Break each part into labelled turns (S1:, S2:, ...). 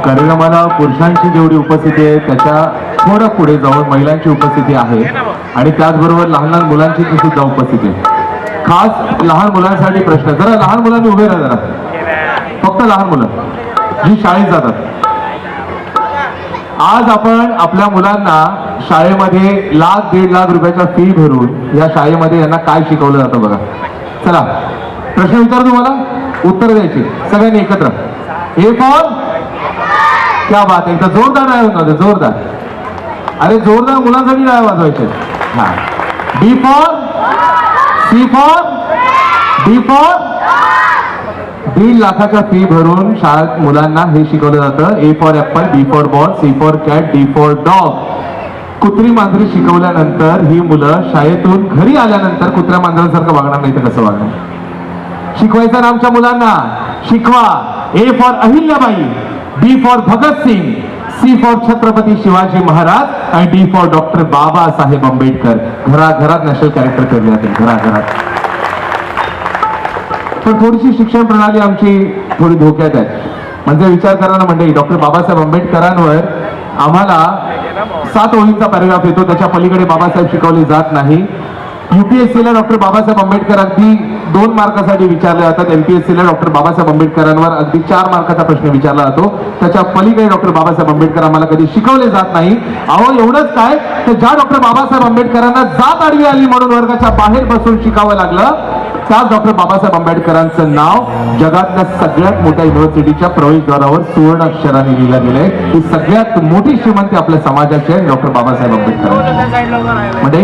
S1: कार्यक्रमाला पुरुषांची जेवढी उपस्थिती आहे त्याच्या थोडं पुढे जाऊन महिलांची उपस्थिती आहे आणि त्याचबरोबर लहान लहान मुलांची सुद्धा उपस्थिती आहे. खास लहान मुलांसाठी प्रश्न, जरा लहान मुलांनी उभे राहा जरा, फक्त लहान मुलं जी शाळेत जातात. आज आपण आपल्या मुलांना शाळेमध्ये 1,00,000-1.5 लाख रुपयाच्या फी भरून या शाळेमध्ये यांना काय शिकवलं जातं बघा. चला प्रश्न विचारतो, मला उत्तर द्यायची सगळ्यांनी एकत्र. ए फॉर, क्या बात आहे, एकदा जोरदार नाही होत, जोरदार, अरे जोरदार मुलांसाठी नाही वाजवायचे. हा. B for, C for, D for. 1.5 लाखाच्या फी भरून शाळेत मुलांना हे शिकवलं जातं. A for apple, B for ball, C for cat, D for dog. कुत्री मांजरी शिकवल्यानंतर ही मुलं शाळेतून घरी आल्यानंतर कुत्र्या मांजरांसारखं वागणार नाही तर कसं वागणार? शिकवायचं ना आमच्या मुलांना, शिकवा. A for Ahilyabai, B for Bhagat Singh, C for Chhatrapati Shivaji Maharaj आणि D for doctor Babasaheb Ambedkar. घराघरात नॅशनल कॅरेक्टर ठरले जातील, घराघरात. पण थोडीशी शिक्षण प्रणाली आमची थोडी धोक्यात आहे. म्हणजे विचार करा ना मंडळी, डॉक्टर बाबासाहेब आंबेडकरांवर आम्हाला 7 ओळींचा पॅराग्राफ येतो, त्याच्या पलीकडे बाबासाहेब शिकवले जात नाही. UPSCला डॉक्टर बाबासाहेब आंबेडकर अगदी 2 मार्कासाठी विचारले जातात. MPSCला डॉक्टर बाबासाहेब आंबेडकरांवर अगदी 4 मार्काचा प्रश्न विचारला जातो. त्याच्या पलीकडे डॉक्टर बाबासाहेब आंबेडकर आम्हाला कधी शिकवले जात नाही. अहो एवढंच काय, तर ज्या डॉक्टर बाबासाहेब आंबेडकरांना जात आडवी आली म्हणून वर्गाच्या बाहेर बसून शिकावं लागलं, त्याच डॉक्टर बाबासाहेब आंबेडकरांचं नाव जगातल्या सगळ्यात मोठ्या युनिव्हर्सिटीच्या प्रवेशद्वारावर सुवर्ण अक्षराने लिहिलं गेलंय. ही सगळ्यात मोठी श्रीमंती आपल्या समाजाची आहे डॉक्टर बाबासाहेब आंबेडकर. म्हणजे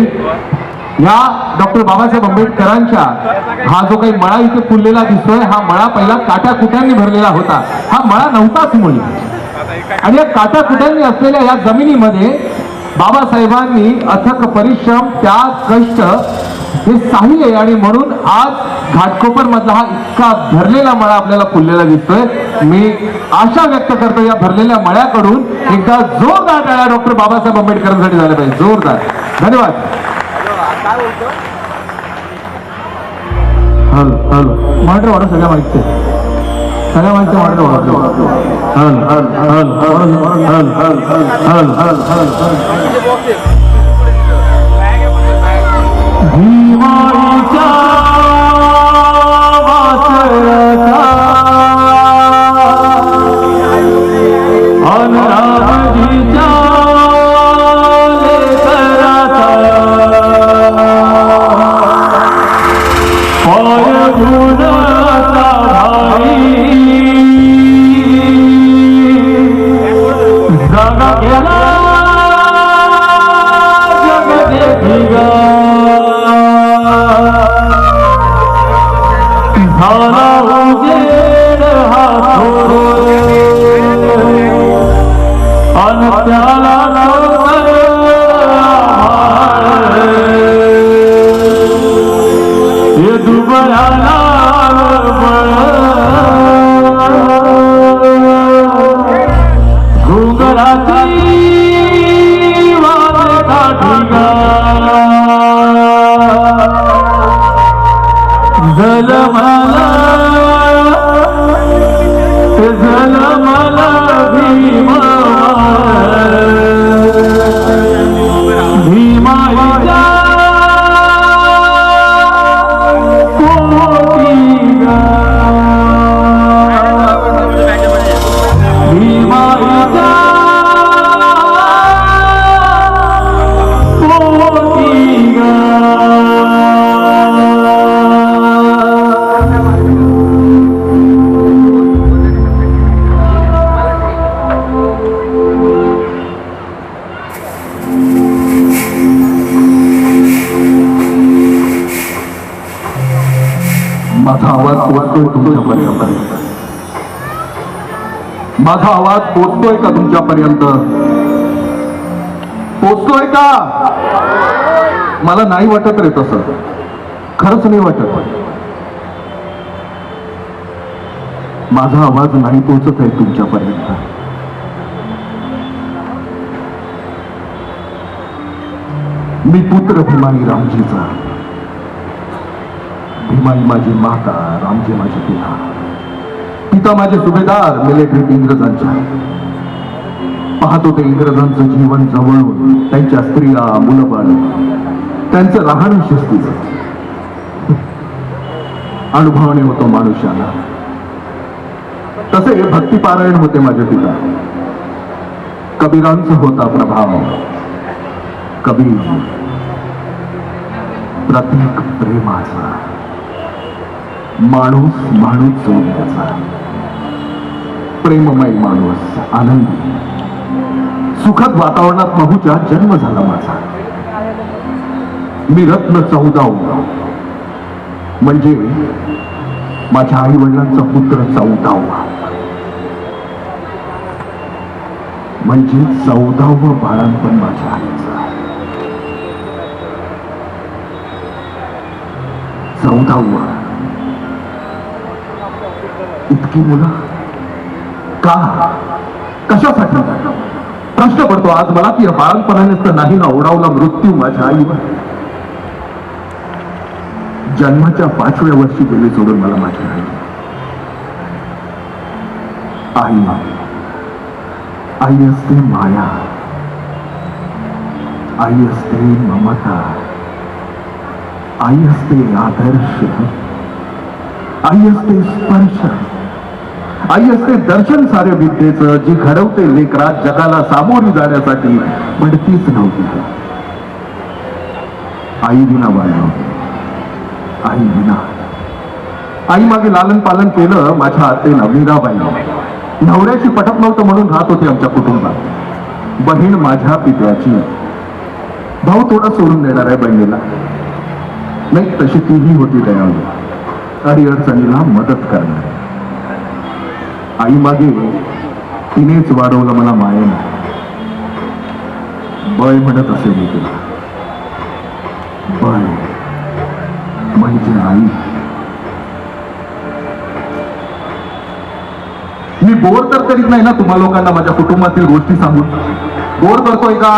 S1: या डॉक्टर बाबासाहेब आंबेडकरांच्या हा जो काही मळा इथे फुललेला दिसतोय, हा मळा पहिला काट्याकुट्यांनी भरलेला होता. हा मळा नव्हताच मुळी. आणि या काट्याकुट्यांनी असलेल्या या जमिनीमध्ये बाबासाहेबांनी अथक परिश्रम, त्याग, कष्ट हे साहिल, आणि म्हणून आज घाटकोपर मधला हा इतका भरलेला मळा आपल्याला फुललेला दिसतोय. मी आशा व्यक्त करतो या भरलेल्या मळ्याकडून एकदा जोरदार टाळ्या डॉक्टर बाबासाहेब आंबेडकरांसाठी झाल्या पाहिजे, जोरदार. धन्यवाद. हॅलो हॅलो मॉनिटर वाढव, सगळ्या माहिती, सगळ्या माहिती मॉनिटर वाढव. Hello hello hello hello hello भीमाईच्या वासरता अनुरागीच्या लेकराचा पायगुणाचा भाई जागा गेला जगदेविगा झाला उजेड हा अन त्याला हे दुबळ्याला घुंगराची वाज काठीगा झलमला झलमला भीमा भीमाईच्या पोटीगा भीमाईच्या पोटीगा. माझा आवाज पोहोचतोय तुमच्यापर्यंत. माझा आवाज पोचतोय का तुमच्यापर्यंत? पोचतोय का? मला नाही वाटत रे तसं, खरंच नाही वाटत. माझा आवाज नाही पोचत आहे तुमच्यापर्यंत. मी पुत्र भीमाई रामजीचा. भीमाई माझी माता, रामजी माझे पिता. पिता माझे सुभेदार मिलिटरीत इंग्रजांच्या. पाहतो ते इंग्रजांचं जीवन जवळून, त्यांच्या स्त्रिया, मुलंबाळ, त्यांचं राहणं शिस्तीचं. अनुभवाने होतो मनुष्याला. तसे भक्तिपारायण होते माझे पिता. कबीरांचा होता प्रभाव. कबीर प्रतीक प्रेमाचा, माणूस माणूस जोडण्याचा, प्रेममय माणूस, आनंदी सुखद वातावरणात महूचा जन्म झाला माझा. मी रत्न 14 म्हणजे माझ्या आई वडिलांचा पुत्र 14वा, म्हणजे 14वं बाळंतपण माझ्या आईचं. 14वं. इतकी मुलं का? कशासाठी? प्रश्न पडतो आज मला की बाळंतपणानेच तर नाही ना ओढावला मृत्यू माझ्या आईवर. जन्माच्या 5व्या वर्षी गेले सोडून मला माझी आई. आई असते माया, आई असते ममता, आई असते आदर्श, आई असते स्पर्श, आई असते दर्शन साऱ्या विद्येचं, जी घडवते लेकरात जगाला सामोरी जाण्यासाठी पडतीच नव्हती. आई विना बाळ नव्हती. आई विना. आई मागे लालन पालन केलं माझ्या आतेला मीराबाई. नवऱ्याची पटत नव्हतं म्हणून राहत होती आमच्या कुटुंबात. बहीण माझ्या पित्याची. भाऊ थोडा सोडून देणार आहे बहिणीला. नाही तशी तीही होती दयाळू, अडीअडचणीला मदत करणार. आई मागे तिनेच वाढवलं मला मायेनं. बळ म्हणत असे मी तुला. बळ म्हणजे आई. मी बोर तर करीत नाही ना तुम्हा लोकांना माझ्या कुटुंबातील गोष्टी सांगून? बोर करतोय का?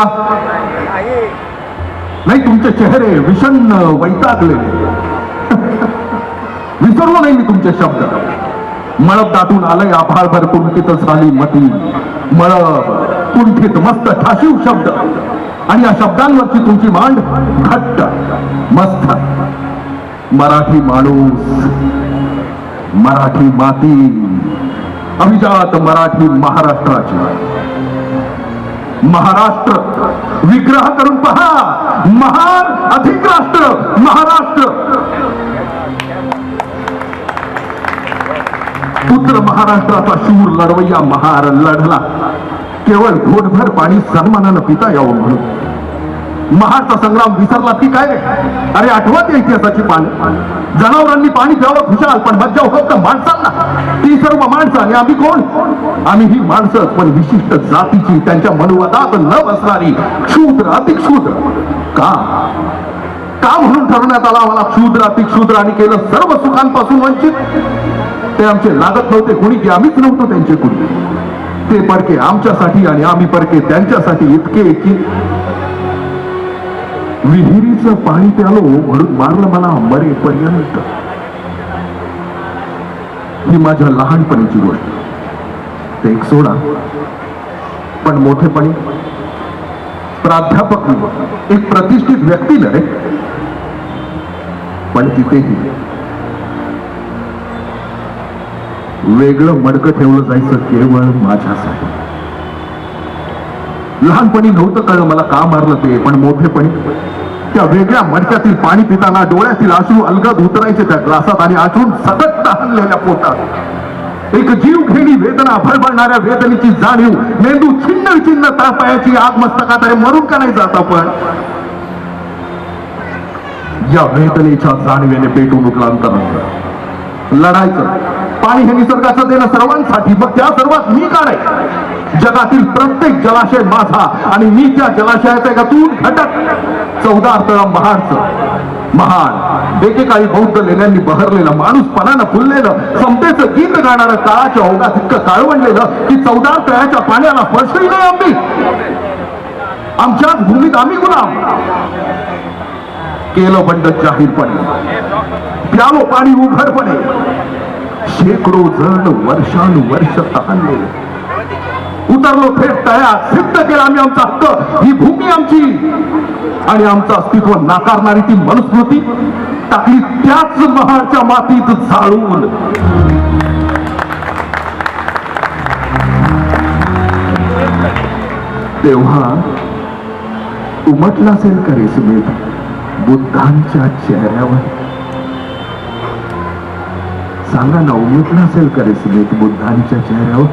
S1: नाही. तुमचे चेहरे विषण्ण वैतागले. विसरलो नाही मी तुमचे शब्द. मळब दाटून आलंय आभाळभर कुंठित झाली मती. मळब कुंठित मस्त ठाशीव शब्द आणि या शब्दांवरची तुमची मांड घट्ट मस्त. मराठी माणूस, मराठी माती, अभिजात मराठी महाराष्ट्राची. महाराष्ट्र विग्रह करून पहा. महान अधिक राष्ट्र महाराष्ट्र. पुत्र महाराष्ट्राचा शूर लढवय्या महार लढला केवळ घोटभर पाणी सन्मानानं पिता यावं म्हणून. महारचा संग्राम विसरला ती काय? अरे आठवत इतिहासाची पान. जनावरांनी पाणी प्यावं खुशाल, पण मज्जाव फक्त माणसांना. ती सर्व माणसं आणि आम्ही कोण? आम्ही ही माणसं, पण विशिष्ट जातीची, त्यांच्या मनोवादात न बसणारी क्षुद्र अतिक्षुद्र. का का म्हणून ठरवण्यात आला आम्हाला क्षुद्र अतिक्षुद्र आणि केलं सर्व सुखांपासून वंचित? ते आमचे लागत नव्हते कुणी की आम्हीच नव्हतो त्यांचे कुणी. ते परके आमच्यासाठी आणि आम्ही परके त्यांच्यासाठी इतके की विहिरीचं पाणी प्यालो म्हणून मारलं मला मरेपर्यंत. ही माझ्या लहानपणीची गोष्ट. ते एक सोडा, पण मोठेपणी प्राध्यापक एक प्रतिष्ठित व्यक्ती रे, पण तिथेही वेगळं मडकं ठेवलं जायचं केवळ माझ्यासाठी. लहानपणी नव्हतं कळलं मला का मारलं ते, पण मोठेपणी त्या वेगळ्या मडक्यातील पाणी पिताना डोळ्यातील अश्रू अलगद उतरायचे त्या ग्लासात आणि आठवून सतत तहानलेल्या पोटात एक जीव घेणी वेदना, भरभरणाऱ्या वेदनेची जाणीव, मेंदू छिन्न विछिन्न तळपायाची आग मस्तकात. अरे मरून का नाही जात आपण? या वेदनेच्या जाणीवेने पेटून उठला अंतरंग. लढायचं
S2: पाणी हे निसर्गाचं देणं सर्वांसाठी, मग त्या सर्वात मी का नाही? जगातील प्रत्येक जलाशय माझा आणि मी त्या जलाशयाचा एकातून घटक. 14 तळा महाड एकेकाळी बौद्ध लेण्यांनी बहरलेलं, माणूसपणानं फुललेलं, समतेचं गीत गाणारं, काळाच्या ओघात इतकं काळवंडलेलं की 14 तळ्याच्या पाण्याला स्पर्शही नाही आम्ही. आमच्याच भूमीत आम्ही गुलाम केलं बंड जाहीरपणे, प्यालो पाणी उघडपणे. शेकडो जण वर्षानुवर्ष तहानले, उतरलो थेट तळ्यात, सिद्ध केला आम्ही आमचा हक्क. ही भूमी आमची आणि आमचं अस्तित्व नाकारणारी ती मनुस्मृती टाकली त्याच महाडच्या मातीत जाळून. तेव्हा उमटला असेल का रेशमेत बुद्धांच्या चेहऱ्यावर? सांगा ना, उमटला असेल का रेशमेत बुद्धांच्या चेहऱ्यावर?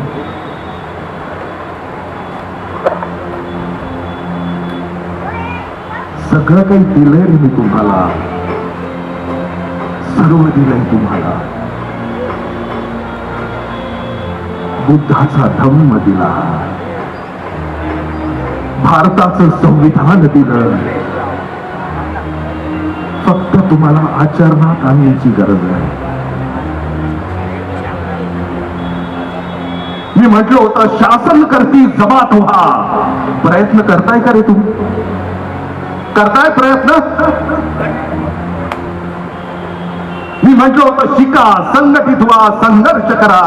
S2: सगळं काही दिलंय रे मी तुम्हाला, सर्व दिलंय तुम्हाला. बुद्धाचा धम्म दिला, भारताचं संविधान दिलं. फक्त तुम्हाला आचरणात आणण्याची गरज आहे. मी म्हटलं होतं शासन करती जमात व्हा. प्रयत्न करताय का रे तुम्ही? करताय प्रयत्न? मी म्हटलं होतं शिका, संघटित व्हा, संघर्ष करा.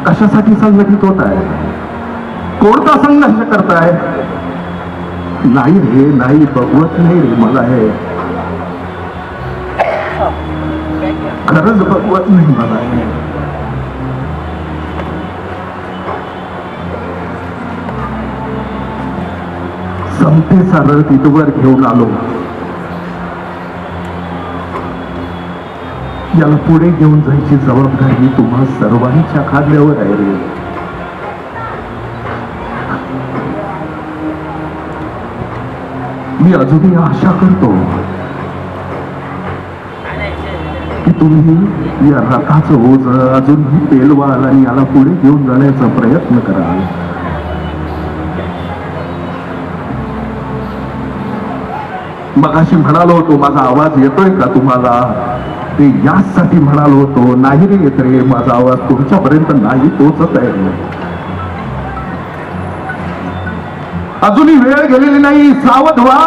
S2: कशासाठी संघटित होत आहे? कोणता संघर्ष करताय? नाही रे, नाही, बघवत नाही रे मला हे, खरंच बघवत नाही मला हे. समतेचा रथ इथवर घेऊन आलो, याला पुढे घेऊन जायची जबाबदारी तुम्हा सर्वांच्या खांद्यावर आहे रे. मी अजूनही आशा करतो की तुम्ही या रथाचं ओझ अजूनही पेलवाल आणि याला पुढे घेऊन जाण्याचा प्रयत्न कराल. मगाशी म्हणालो होतो, माझा आवाज येतोय का तुम्हाला? ते यासाठी म्हणालो होतो, नाही रे येत रे माझा आवाज तुमच्यापर्यंत नाही पोहोचत आहे. अजूनही वेळ गेलेली नाही, सावध व्हा.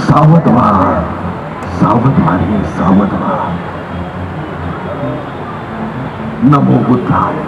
S2: सावध व्हा, सावध व्हा रे, सावध व्हा. नमो बुद्धाय.